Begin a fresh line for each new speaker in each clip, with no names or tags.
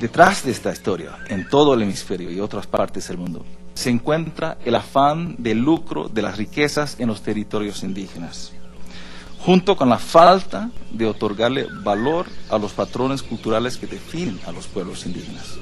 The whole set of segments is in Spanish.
Detrás de esta historia, en todo el hemisferio y otras partes del mundo, se encuentra el afán de lucro de las riquezas en los territorios indígenas, junto con la falta de otorgarle valor a los patrones culturales que definen a los pueblos indígenas.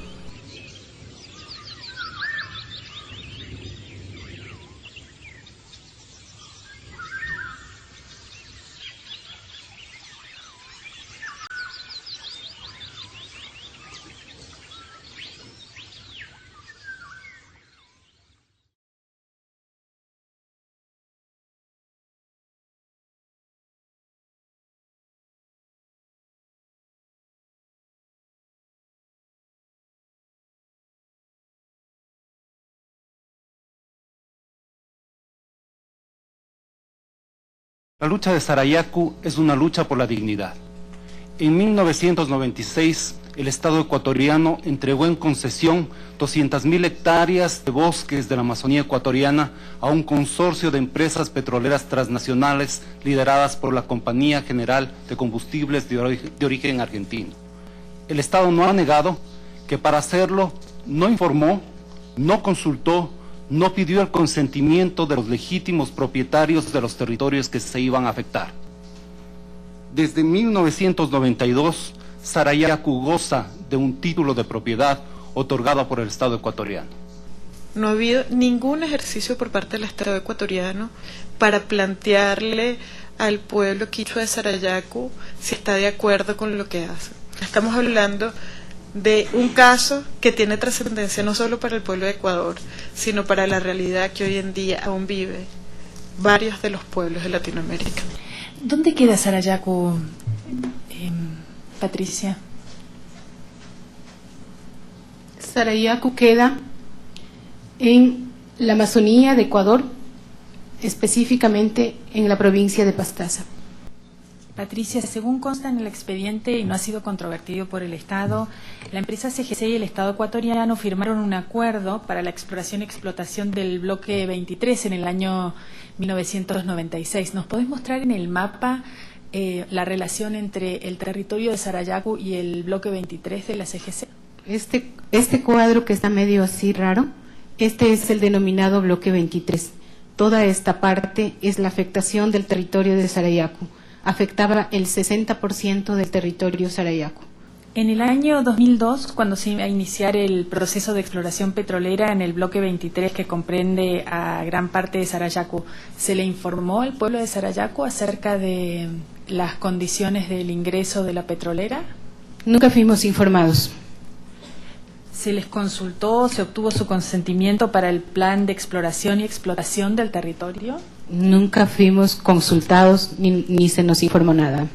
La lucha de Sarayaku es una lucha por la dignidad. En 1996, el Estado ecuatoriano entregó en concesión 200.000 hectáreas de bosques de la Amazonía ecuatoriana a un consorcio de empresas petroleras transnacionales lideradas por la Compañía General de Combustibles de origen argentino. El Estado no ha negado que para hacerlo no informó, no consultó, no pidió el consentimiento de los legítimos propietarios de los territorios que se iban a afectar. Desde 1992, Sarayaku goza de un título de propiedad otorgado por el Estado ecuatoriano.
No ha habido ningún ejercicio por parte del Estado ecuatoriano para plantearle al pueblo quichua de Sarayaku si está de acuerdo con lo que hace. Estamos hablando de un caso que tiene trascendencia no solo para el pueblo de Ecuador, sino para la realidad que hoy en día aún vive varios de los pueblos de Latinoamérica.
¿Dónde queda Sarayaku, Patricia?
Sarayaku queda en la Amazonía de Ecuador, específicamente en la provincia de Pastaza.
Patricia, según consta en el expediente y no ha sido controvertido por el Estado, la empresa CGC y el Estado ecuatoriano firmaron un acuerdo para la exploración y explotación del bloque 23 en el año 1996. ¿Nos podés mostrar en el mapa la relación entre el territorio de Sarayaku y el bloque 23 de la CGC?
Este cuadro que está medio así raro, este es el denominado bloque 23. Toda esta parte es la afectación del territorio de Sarayaku. Afectaba el 60% del territorio Sarayaku.
En el año 2002, cuando se iba a iniciar el proceso de exploración petrolera en el bloque 23, que comprende a gran parte de Sarayaku, ¿se le informó al pueblo de Sarayaku acerca de las condiciones del ingreso de la petrolera?
Nunca fuimos informados.
¿Se les consultó, se obtuvo su consentimiento para el plan de exploración y explotación del territorio?
Nunca fuimos consultados ni se nos informó nada.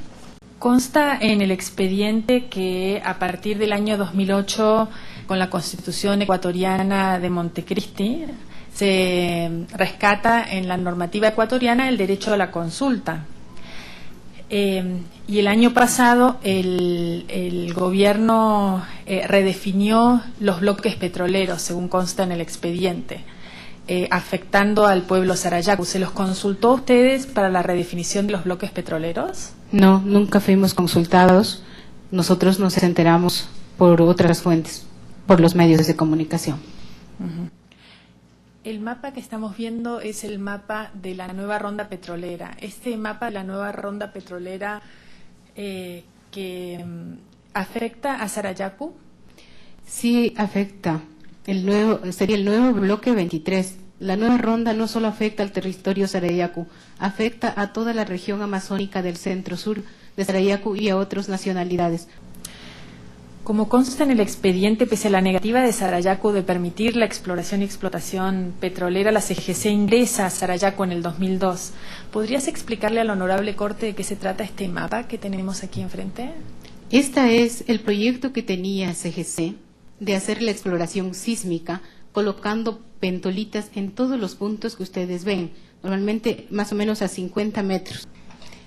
Consta en el expediente que a partir del año 2008, con la Constitución ecuatoriana de Montecristi, se rescata en la normativa ecuatoriana el derecho a la consulta. Y el año pasado el gobierno redefinió los bloques petroleros, según consta en el expediente, afectando al pueblo Sarayaku. ¿Se los consultó a ustedes para la redefinición de los bloques petroleros?
No, nunca fuimos consultados. Nosotros nos enteramos por otras fuentes, por los medios de comunicación.
Uh-huh. El mapa que estamos viendo es el mapa de la nueva ronda petrolera. Este mapa de la nueva ronda petrolera que afecta a Sarayaku.
Sí, afecta. Sería el nuevo bloque 23. La nueva ronda no solo afecta al territorio Sarayaku, afecta a toda la región amazónica del centro-sur de Sarayaku y a otras nacionalidades.
Como consta en el expediente, pese a la negativa de Sarayaku de permitir la exploración y explotación petrolera, la CGC ingresa a Sarayaku en el 2002. ¿Podrías explicarle al Honorable Corte de qué se trata este mapa que tenemos aquí enfrente?
Este es el proyecto que tenía CGC de hacer la exploración sísmica, colocando pentolitas en todos los puntos que ustedes ven, normalmente más o menos a 50 metros.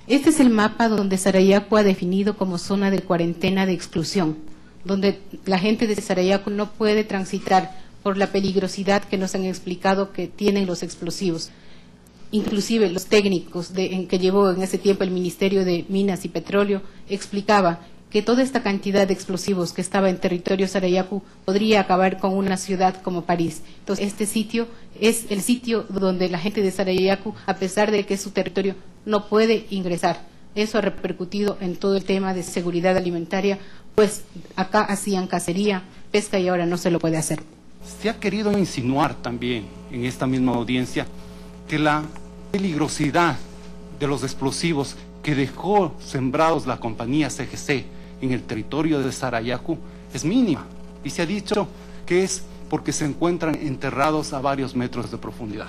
Este es el mapa donde Sarayaku ha definido como zona de cuarentena de exclusión, donde la gente de Sarayaku no puede transitar por la peligrosidad que nos han explicado que tienen los explosivos. Inclusive los técnicos que llevó en ese tiempo el Ministerio de Minas y Petróleo explicaba que toda esta cantidad de explosivos que estaba en territorio Sarayaku podría acabar con una ciudad como París. Entonces, este sitio es el sitio donde la gente de Sarayaku, a pesar de que es su territorio, no puede ingresar. Eso ha repercutido en todo el tema de seguridad alimentaria, pues acá hacían cacería, pesca y ahora no se lo puede hacer.
Se ha querido insinuar también en esta misma audiencia que la peligrosidad de los explosivos que dejó sembrados la compañía CGC en el territorio de Sarayaku es mínima, y se ha dicho que es porque se encuentran enterrados a varios metros de profundidad.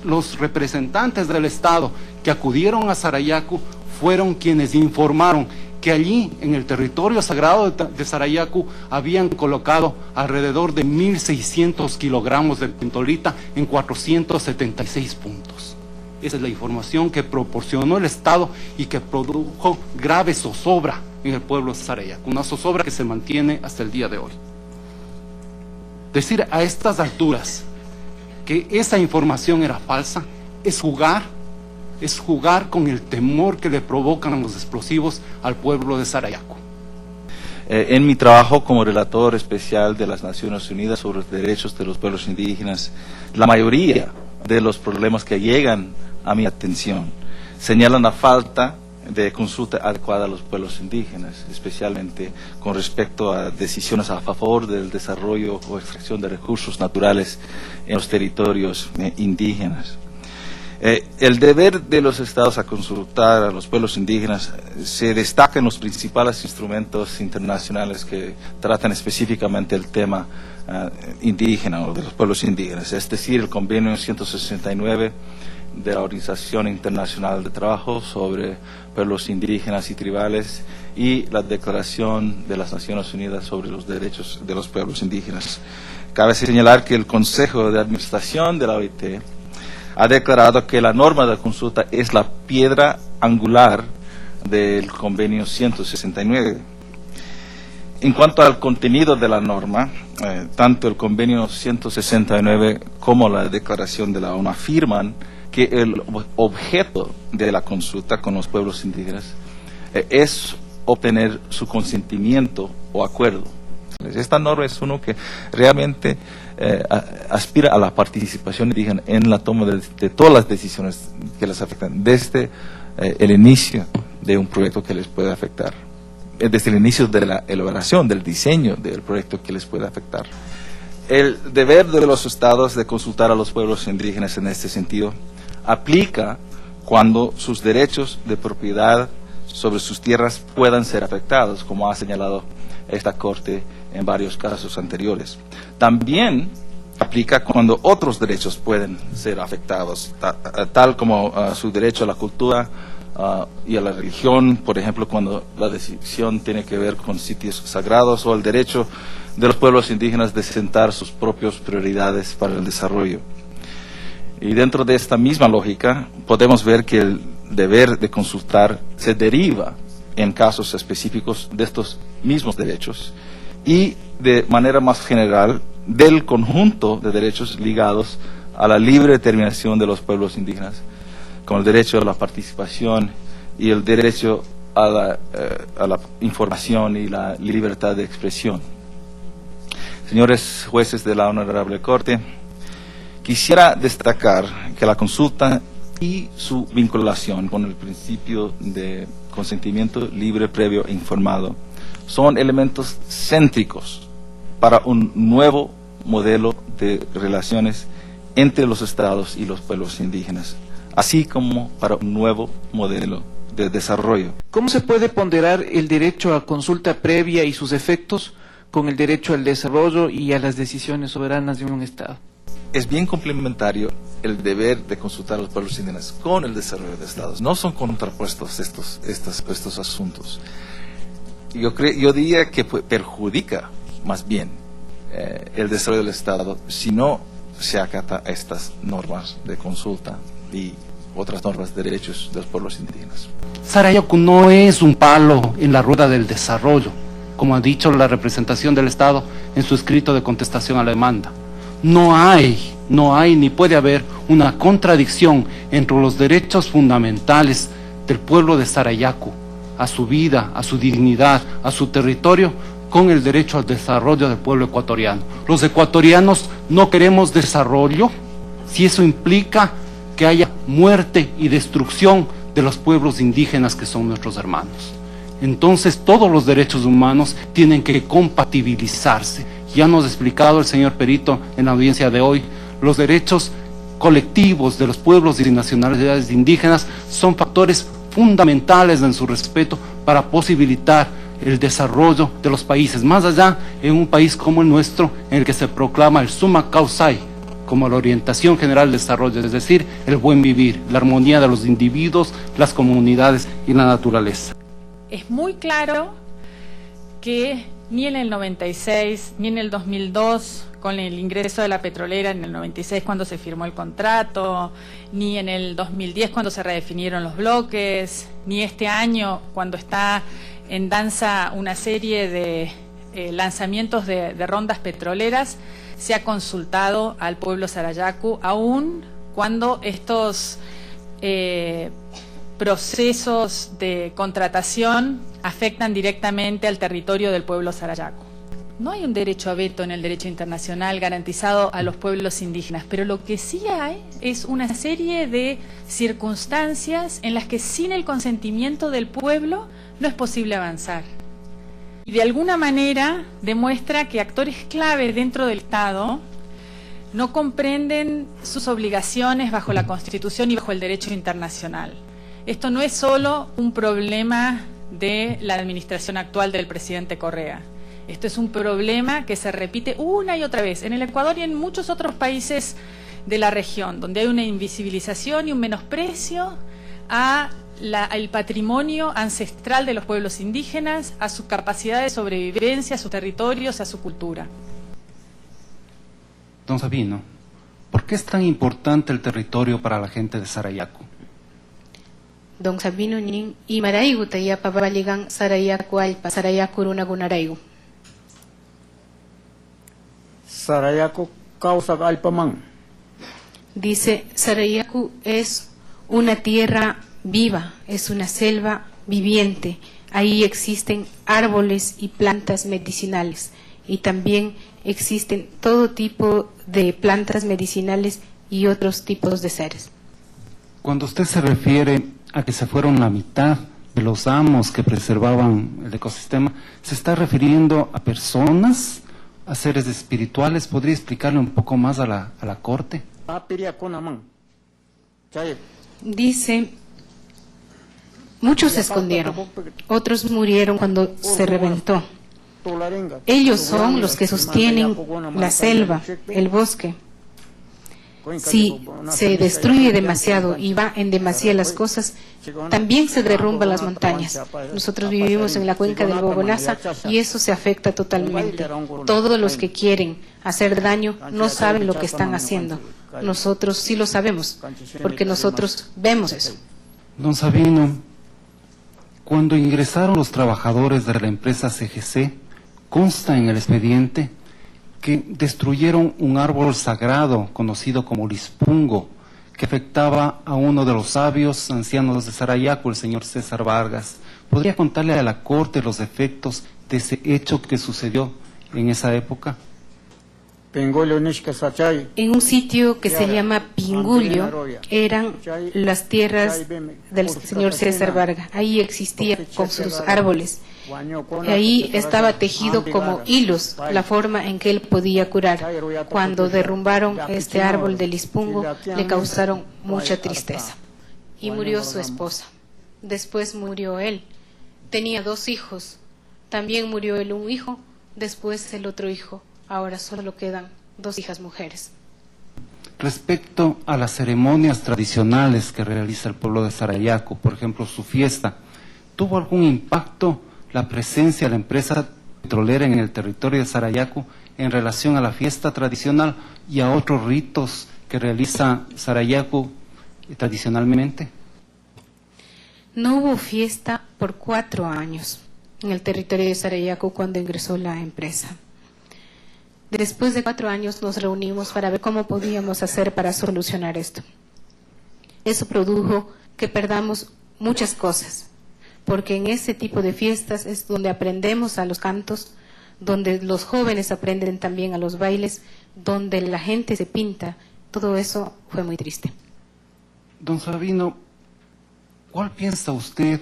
Los representantes del Estado que acudieron a Sarayaku fueron quienes informaron que allí, en el territorio sagrado de Sarayaku, habían colocado alrededor de 1.600 kilogramos de pentolita en 476 puntos. Esa es la información que proporcionó el Estado y que produjo grave zozobra en el pueblo de Sarayaku, una zozobra que se mantiene hasta el día de hoy. Decir a estas alturas que esa información era falsa es jugar con el temor que le provocan los explosivos al pueblo de Sarayaku.
En mi trabajo como relator especial de las Naciones Unidas sobre los derechos de los pueblos indígenas, la mayoría de los problemas que llegan a mi atención señalan la falta de consulta adecuada a los pueblos indígenas, especialmente con respecto a decisiones a favor del desarrollo o extracción de recursos naturales en los territorios indígenas. El deber de los estados a consultar a los pueblos indígenas se destaca en los principales instrumentos internacionales que tratan específicamente el tema indígena o de los pueblos indígenas, es decir, el Convenio 169 de la Organización Internacional de Trabajo sobre Pueblos Indígenas y Tribales y la Declaración de las Naciones Unidas sobre los Derechos de los Pueblos Indígenas. Cabe señalar que el Consejo de Administración de la OIT ha declarado que la norma de consulta es la piedra angular del Convenio 169. En cuanto al contenido de la norma, tanto el Convenio 169 como la Declaración de la ONU afirman que el objeto de la consulta con los pueblos indígenas es obtener su consentimiento o acuerdo. Esta norma es uno que realmente aspira a la participación indígena en la toma de todas las decisiones que les afectan, desde el inicio de un proyecto que les puede afectar, desde el inicio de la elaboración, del diseño del proyecto que les puede afectar. El deber de los estados de consultar a los pueblos indígenas en este sentido aplica cuando sus derechos de propiedad sobre sus tierras puedan ser afectados, como ha señalado esta Corte en varios casos anteriores. También aplica cuando otros derechos pueden ser afectados, tal como su derecho a la cultura y a la religión, por ejemplo, cuando la decisión tiene que ver con sitios sagrados, o el derecho de los pueblos indígenas de sentar sus propias prioridades para el desarrollo. Y dentro de esta misma lógica, podemos ver que el deber de consultar se deriva en casos específicos de estos mismos derechos y de manera más general del conjunto de derechos ligados a la libre determinación de los pueblos indígenas, como el derecho a la participación y el derecho a la información y la libertad de expresión. Señores jueces de la Honorable Corte, quisiera destacar que la consulta y su vinculación con el principio de consentimiento libre, previo e informado son elementos céntricos para un nuevo modelo de relaciones entre los estados y los pueblos indígenas, así como para un nuevo modelo de desarrollo.
¿Cómo se puede ponderar el derecho a consulta previa y sus efectos con el derecho al desarrollo y a las decisiones soberanas de un Estado?
Es bien complementario el deber de consultar a los pueblos indígenas con el desarrollo de estados. No son contrapuestos estos asuntos. Yo diría que perjudica más bien el desarrollo del Estado si no se acata a estas normas de consulta y otras normas de derechos de los pueblos indígenas.
Sarayaku no es un palo en la rueda del desarrollo, como ha dicho la representación del Estado en su escrito de contestación a la demanda. No hay ni puede haber una contradicción entre los derechos fundamentales del pueblo de Sarayaku, a su vida, a su dignidad, a su territorio, con el derecho al desarrollo del pueblo ecuatoriano. Los ecuatorianos no queremos desarrollo si eso implica que haya muerte y destrucción de los pueblos indígenas que son nuestros hermanos. Entonces todos los derechos humanos tienen que compatibilizarse. Ya nos ha explicado el señor Perito en la audiencia de hoy, los derechos colectivos de los pueblos y nacionalidades indígenas son factores fundamentales en su respeto para posibilitar el desarrollo de los países, más allá en un país como el nuestro, en el que se proclama el summa causai como la orientación general del desarrollo, es decir, el buen vivir, la armonía de los individuos, las comunidades y la naturaleza.
Es muy claro que ni en el 96, ni en el 2002, con el ingreso de la petrolera, en el 96 cuando se firmó el contrato, ni en el 2010 cuando se redefinieron los bloques, ni este año cuando está en danza una serie de lanzamientos de rondas petroleras, se ha consultado al pueblo Sarayaku, aún cuando estos procesos de contratación afectan directamente al territorio del pueblo Sarayaku. No hay un derecho a veto en el derecho internacional garantizado a los pueblos indígenas, pero lo que sí hay es una serie de circunstancias en las que sin el consentimiento del pueblo no es posible avanzar. Y de alguna manera demuestra que actores clave dentro del Estado no comprenden sus obligaciones bajo la Constitución y bajo el derecho internacional. Esto no es solo un problema de la administración actual del presidente Correa. Esto es un problema que se repite una y otra vez en el Ecuador y en muchos otros países de la región, donde hay una invisibilización y un menosprecio al patrimonio ancestral de los pueblos indígenas, a su capacidad de sobrevivencia, a sus territorios, a su cultura.
Don Sabino, ¿por qué es tan importante el territorio para la gente de Sarayaku?
Don Sabino nin imaraigu taya pabaligan Sarayaku alpa Sarayaku runagunaraigu.
Sarayaku causa alpaman.
Dice, Sarayaku es una tierra viva, es una selva viviente. Ahí existen árboles y plantas medicinales y también existen todo tipo de plantas medicinales y otros tipos de seres.
Cuando usted se refiere a que se fueron la mitad de los amos que preservaban el ecosistema, ¿se está refiriendo a personas, a seres espirituales? ¿Podría explicarle un poco más a la corte?
Dice, muchos se escondieron, otros murieron cuando se reventó. Ellos son los que sostienen la selva, el bosque. Si se destruye demasiado y va en demasía las cosas, también se derrumban las montañas. Nosotros vivimos en la cuenca del Bogonaza y eso se afecta totalmente. Todos los que quieren hacer daño no saben lo que están haciendo. Nosotros sí lo sabemos, porque nosotros vemos eso.
Don Sabino, cuando ingresaron los trabajadores de la empresa CGC, consta en el expediente que destruyeron un árbol sagrado conocido como lispungo, que afectaba a uno de los sabios ancianos de Sarayaku, el señor César Vargas. ¿Podría contarle a la corte los efectos de ese hecho que sucedió en esa época?
En un sitio que se llama Pingullo, eran las tierras del señor César Vargas. Ahí existía con sus árboles. Ahí estaba tejido como hilos la forma en que él podía curar. Cuando derrumbaron este árbol de lispungo, le causaron mucha tristeza. Y murió su esposa. Después murió él. Tenía 2 hijos. También murió él un hijo, después el otro hijo. Ahora solo quedan 2 hijas mujeres.
Respecto a las ceremonias tradicionales que realiza el pueblo de Sarayaku, por ejemplo su fiesta, ¿tuvo algún impacto la presencia de la empresa petrolera en el territorio de Sarayaku en relación a la fiesta tradicional y a otros ritos que realiza Sarayaku tradicionalmente?
No hubo fiesta por 4 años en el territorio de Sarayaku cuando ingresó la empresa. Después de 4 años nos reunimos para ver cómo podíamos hacer para solucionar esto. Eso produjo que perdamos muchas cosas. porque en ese tipo de fiestas es donde aprendemos a los cantos, donde los jóvenes aprenden también a los bailes, donde la gente se pinta. Todo eso fue muy triste.
Don Sabino, ¿cuál piensa usted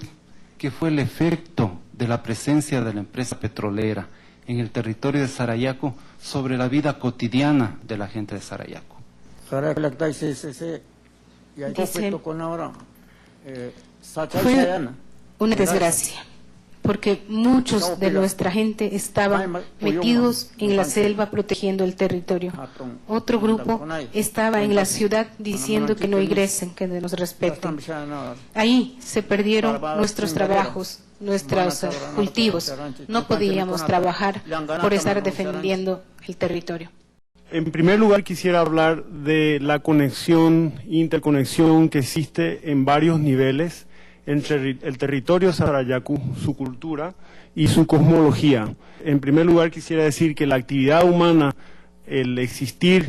que fue el efecto de la presencia de la empresa petrolera en el territorio de Sarayaco sobre la vida cotidiana de la gente de Sarayaco?
Fue una desgracia, porque muchos de nuestra gente estaban metidos en la selva protegiendo el territorio. Otro grupo estaba en la ciudad diciendo que no ingresen, que nos respeten. Ahí se perdieron nuestros trabajos, nuestros cultivos. No podíamos trabajar por estar defendiendo el territorio.
En primer lugar, quisiera hablar de la interconexión que existe en varios niveles entre el territorio de Sarayaku, su cultura y su cosmología. En primer lugar, quisiera decir que la actividad humana, el existir,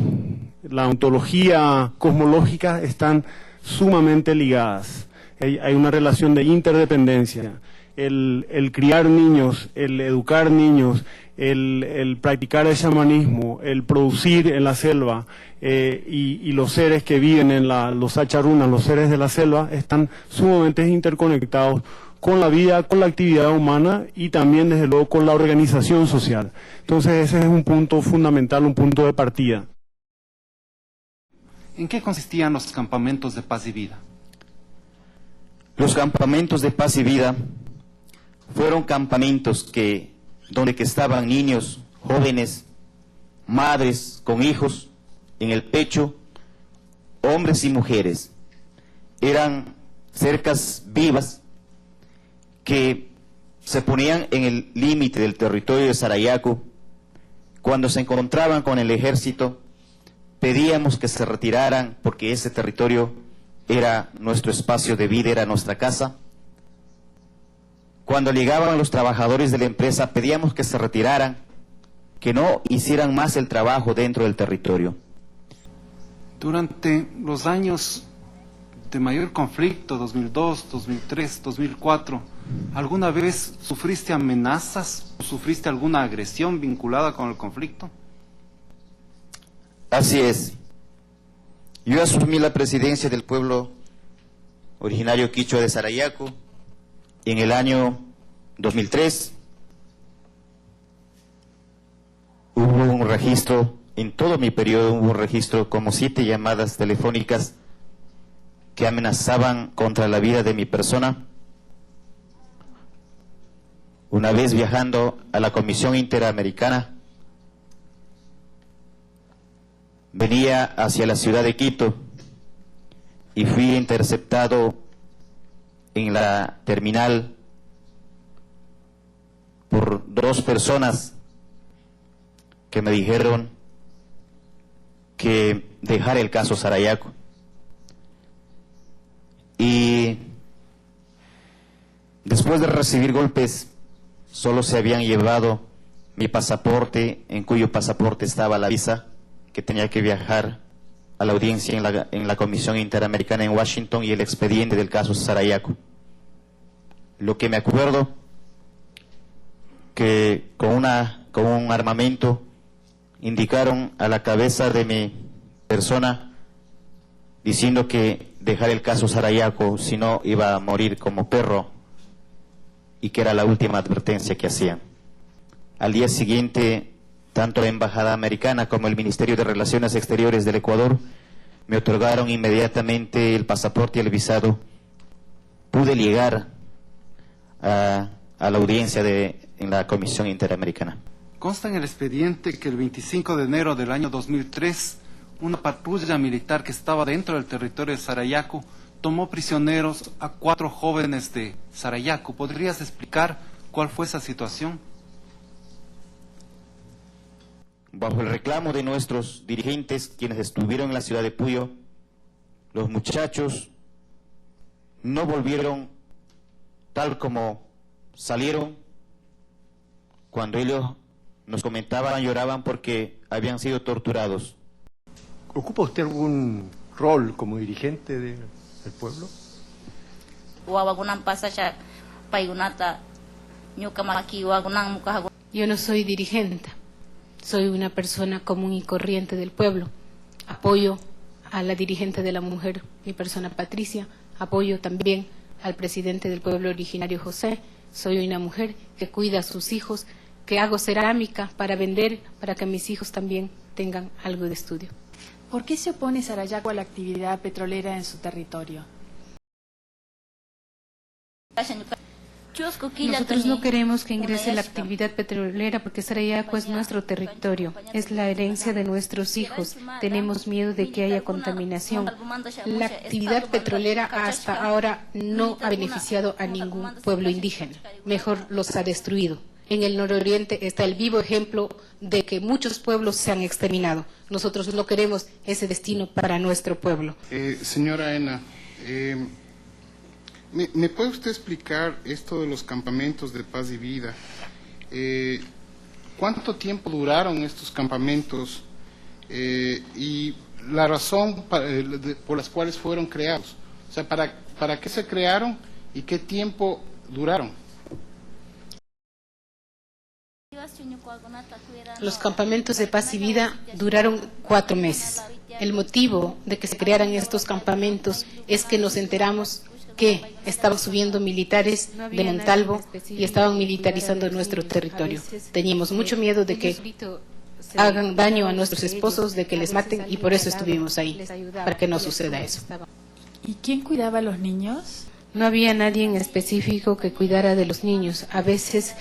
la ontología cosmológica están sumamente ligadas. Hay una relación de interdependencia. El criar niños, el educar niños, el practicar el shamanismo, el producir en la selva y los seres que viven en los acharunas, los seres de la selva, están sumamente interconectados con la vida, con la actividad humana y también, desde luego, con la organización social. Entonces, ese es un punto fundamental, un punto de partida.
¿En qué consistían los campamentos de paz y vida?
Los campamentos de paz y vida fueron campamentos donde estaban niños, jóvenes, madres con hijos en el pecho, hombres y mujeres. Eran cercas vivas que se ponían en el límite del territorio de Sarayaku. Cuando se encontraban con el ejército, pedíamos que se retiraran porque ese territorio era nuestro espacio de vida, era nuestra casa. Cuando llegaban los trabajadores de la empresa, pedíamos que se retiraran, que no hicieran más el trabajo dentro del territorio.
Durante los años de mayor conflicto, 2002, 2003, 2004, ¿alguna vez sufriste amenazas o sufriste alguna agresión vinculada con el conflicto?
Así es. Yo asumí la presidencia del pueblo originario quichua de Sarayaku en el año 2003. Hubo un registro, en todo mi periodo hubo un registro como 7 llamadas telefónicas que amenazaban contra la vida de mi persona. Una vez viajando a la Comisión Interamericana, venía hacia la ciudad de Quito y fui interceptado en la terminal por 2 personas que me dijeron que dejara el caso Sarayaku. Y después de recibir golpes, solo se habían llevado mi pasaporte, en cuyo pasaporte estaba la visa que tenía que viajar a la audiencia en la Comisión Interamericana en Washington, y el expediente del caso Sarayaku. Lo que me acuerdo, que con un armamento indicaron a la cabeza de mi persona diciendo que dejar el caso Sarayaku, si no iba a morir como perro, y que era la última advertencia que hacían. Al día siguiente, tanto la Embajada Americana como el Ministerio de Relaciones Exteriores del Ecuador me otorgaron inmediatamente el pasaporte y el visado. Pude llegar a la audiencia en la Comisión Interamericana.
Consta en el expediente que el 25 de enero del año 2003, una patrulla militar que estaba dentro del territorio de Sarayaku tomó prisioneros a 4 jóvenes de Sarayaku. ¿Podrías explicar cuál fue esa situación?
Bajo el reclamo de nuestros dirigentes, quienes estuvieron en la ciudad de Puyo, los muchachos no volvieron tal como salieron. Cuando ellos nos comentaban, lloraban porque habían sido torturados.
¿Ocupa usted algún rol como dirigente del pueblo?
Yo no soy dirigente, soy una persona común y corriente del pueblo. Apoyo a la dirigente de la mujer, mi persona Patricia, apoyo también al presidente del pueblo originario José. Soy una mujer que cuida a sus hijos, que hago cerámica para vender, para que mis hijos también tengan algo de estudio.
¿Por qué se opone Sarayaku a la actividad petrolera en su territorio?
Nosotros no queremos que ingrese la actividad petrolera porque Sarayaku es nuestro territorio, es la herencia de nuestros hijos. Tenemos miedo de que haya contaminación. La actividad petrolera hasta ahora no ha beneficiado a ningún pueblo indígena, mejor los ha destruido. En el nororiente está el vivo ejemplo de que muchos pueblos se han exterminado. Nosotros no queremos ese destino para nuestro pueblo.
Señora Ena, ¿me puede usted explicar esto de los campamentos de paz y vida? ¿Cuánto tiempo duraron estos campamentos y la razón por las cuales fueron creados? O sea, ¿para qué se crearon y qué tiempo duraron?
Los campamentos de paz y vida duraron 4 meses. El motivo de que se crearan estos campamentos es que nos enteramos que estaban subiendo militares de Montalvo y estaban militarizando nuestro territorio. Teníamos mucho miedo de que hagan daño a nuestros esposos, de que les maten, y por eso estuvimos ahí, para que no suceda eso.
¿Y quién cuidaba a los niños?
No había nadie en específico que cuidara de los niños. A veces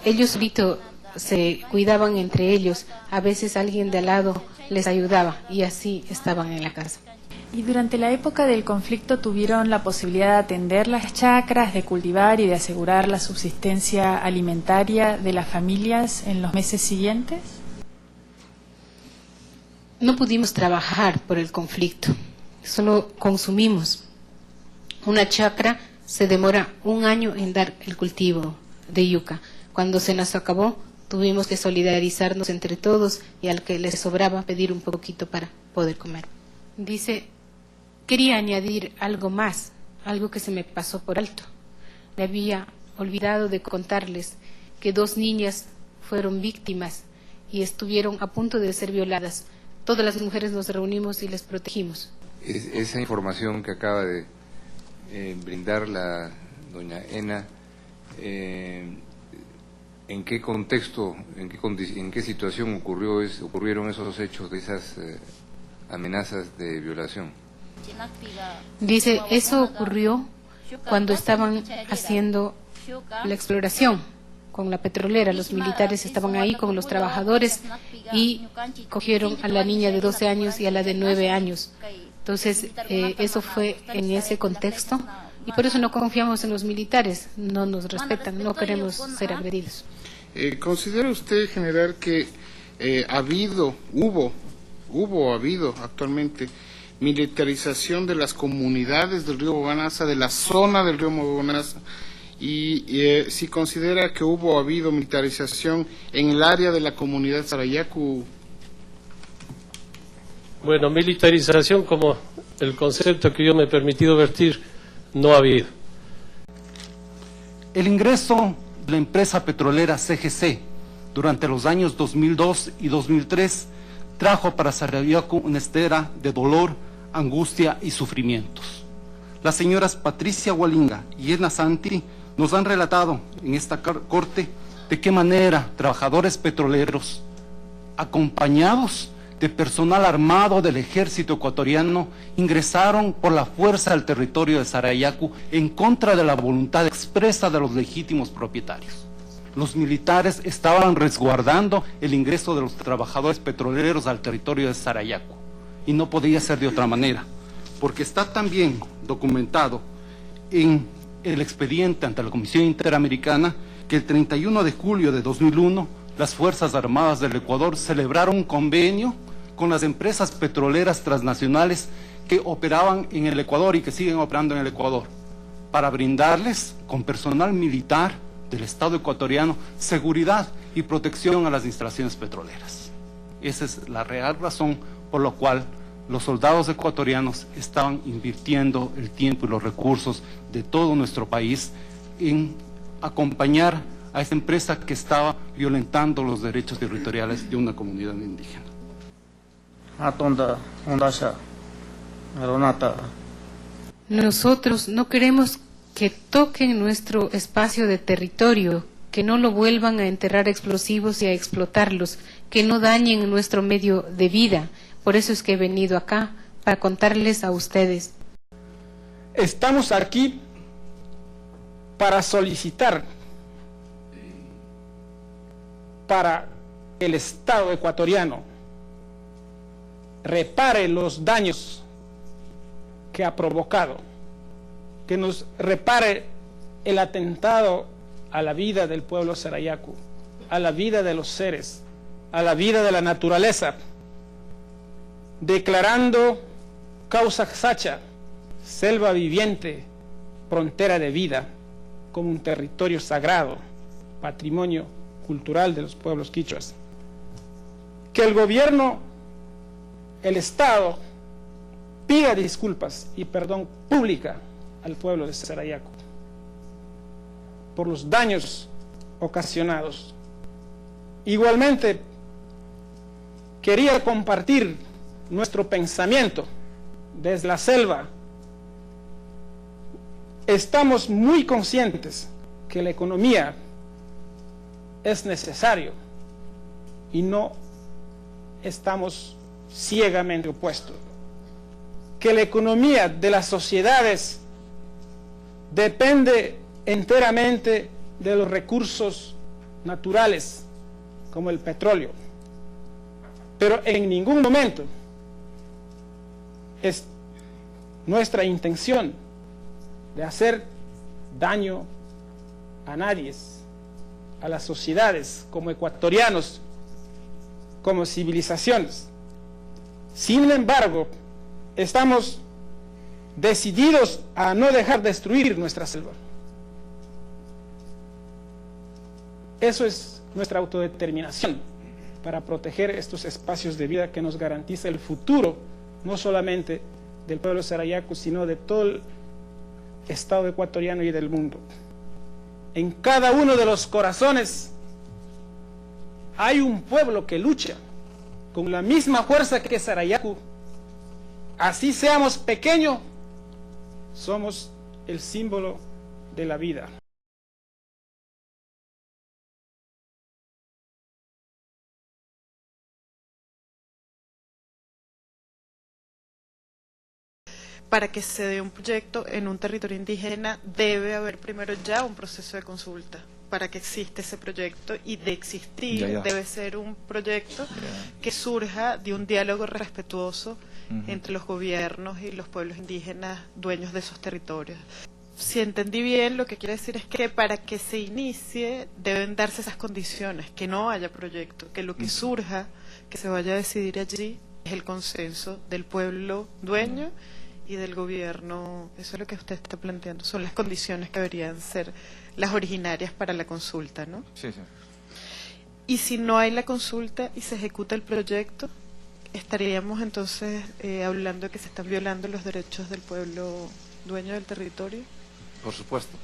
ellos solitos se cuidaban entre ellos, a veces alguien de al lado les ayudaba y así estaban en la casa.
¿Y durante la época del conflicto tuvieron la posibilidad de atender las chacras, de cultivar y de asegurar la subsistencia alimentaria de las familias en los meses siguientes?
No pudimos trabajar por el conflicto, solo consumimos. Una chacra se demora 1 año en dar el cultivo de yuca. Cuando se nos acabó, tuvimos que solidarizarnos entre todos y al que les sobraba pedir un poquito para poder comer. Dice, quería añadir algo más, algo que se me pasó por alto. Me había olvidado de contarles que 2 niñas fueron víctimas y estuvieron a punto de ser violadas. Todas las mujeres nos reunimos y les protegimos.
Esa información que acaba de brindar la doña Ena, ¿en qué contexto, en qué situación ocurrieron esos hechos de esas amenazas de violación?
Dice, eso ocurrió cuando estaban haciendo la exploración con la petrolera. Los militares estaban ahí con los trabajadores y cogieron a la niña de 12 años y a la de 9 años. Entonces, eso fue en ese contexto y por eso no confiamos en los militares, no nos respetan, no queremos ser agredidos.
¿Considera usted, general, que ha habido actualmente militarización de las comunidades del río Boganaza, de la zona del río Boganaza, y si considera que ha habido militarización en el área de la comunidad Sarayaku?
Bueno, militarización como el concepto que yo me he permitido vertir no ha habido.
El ingreso de la empresa petrolera CGC durante los años 2002 y 2003 trajo para Sarayaku una estera de dolor, angustia y sufrimientos. Las señoras Patricia Hualinga y Edna Santi nos han relatado en esta corte de qué manera trabajadores petroleros, acompañados de personal armado del ejército ecuatoriano, ingresaron por la fuerza al territorio de Sarayaku en contra de la voluntad expresa de los legítimos propietarios. Los militares estaban resguardando el ingreso de los trabajadores petroleros al territorio de Sarayaku y no podía ser de otra manera, porque está también documentado en el expediente ante la Comisión Interamericana que el 31 de julio de 2001 las Fuerzas Armadas del Ecuador celebraron un convenio con las empresas petroleras transnacionales que operaban en el Ecuador y que siguen operando en el Ecuador, para brindarles con personal militar del Estado ecuatoriano seguridad y protección a las instalaciones petroleras. Esa es la real razón por la cual los soldados ecuatorianos estaban invirtiendo el tiempo y los recursos de todo nuestro país en acompañar a esta empresa que estaba violentando los derechos territoriales de una comunidad indígena.
Nosotros no queremos que toquen nuestro espacio de territorio, que no lo vuelvan a enterrar explosivos y a explotarlos, que no dañen nuestro medio de vida. Por eso es que he venido acá, para contarles a ustedes.
Estamos aquí para solicitar para el Estado ecuatoriano repare los daños que ha provocado, que nos repare el atentado a la vida del pueblo Sarayaku, a la vida de los seres, a la vida de la naturaleza, declarando causa sacha, selva viviente, frontera de vida, como un territorio sagrado, patrimonio cultural de los pueblos quichuas. Que el gobierno, el Estado, pida disculpas y perdón pública al pueblo de Sarayaku por los daños ocasionados. Igualmente, quería compartir nuestro pensamiento desde la selva. Estamos muy conscientes que la economía es necesario y no estamos ciegamente opuestos. Que la economía de las sociedades depende enteramente de los recursos naturales, como el petróleo. Pero en ningún momento es nuestra intención de hacer daño a nadie, a las sociedades, como ecuatorianos, como civilizaciones. Sin embargo, estamos decididos a no dejar destruir nuestra selva. Eso es nuestra autodeterminación para proteger estos espacios de vida que nos garantiza el futuro, no solamente del pueblo Sarayaku, sino de todo el Estado ecuatoriano y del mundo. En cada uno de los corazones hay un pueblo que lucha con la misma fuerza que Sarayaku. Así seamos pequeños, somos el símbolo de la vida.
Para que se dé un proyecto en un territorio indígena debe haber primero ya un proceso de consulta para que exista ese proyecto, y de existir debe ser un proyecto que surja de un diálogo respetuoso entre los gobiernos y los pueblos indígenas dueños de esos territorios. Si entendí bien, lo que quiere decir es que para que se inicie deben darse esas condiciones, que no haya proyecto, que lo que surja, que se vaya a decidir allí, es el consenso del pueblo dueño y del gobierno. Eso es lo que usted está planteando, son las condiciones que deberían ser las originarias para la consulta, ¿no?
Sí, sí.
Y si no hay la consulta y se ejecuta el proyecto, estaríamos entonces hablando de que se están violando los derechos del pueblo dueño del territorio.
Por supuesto.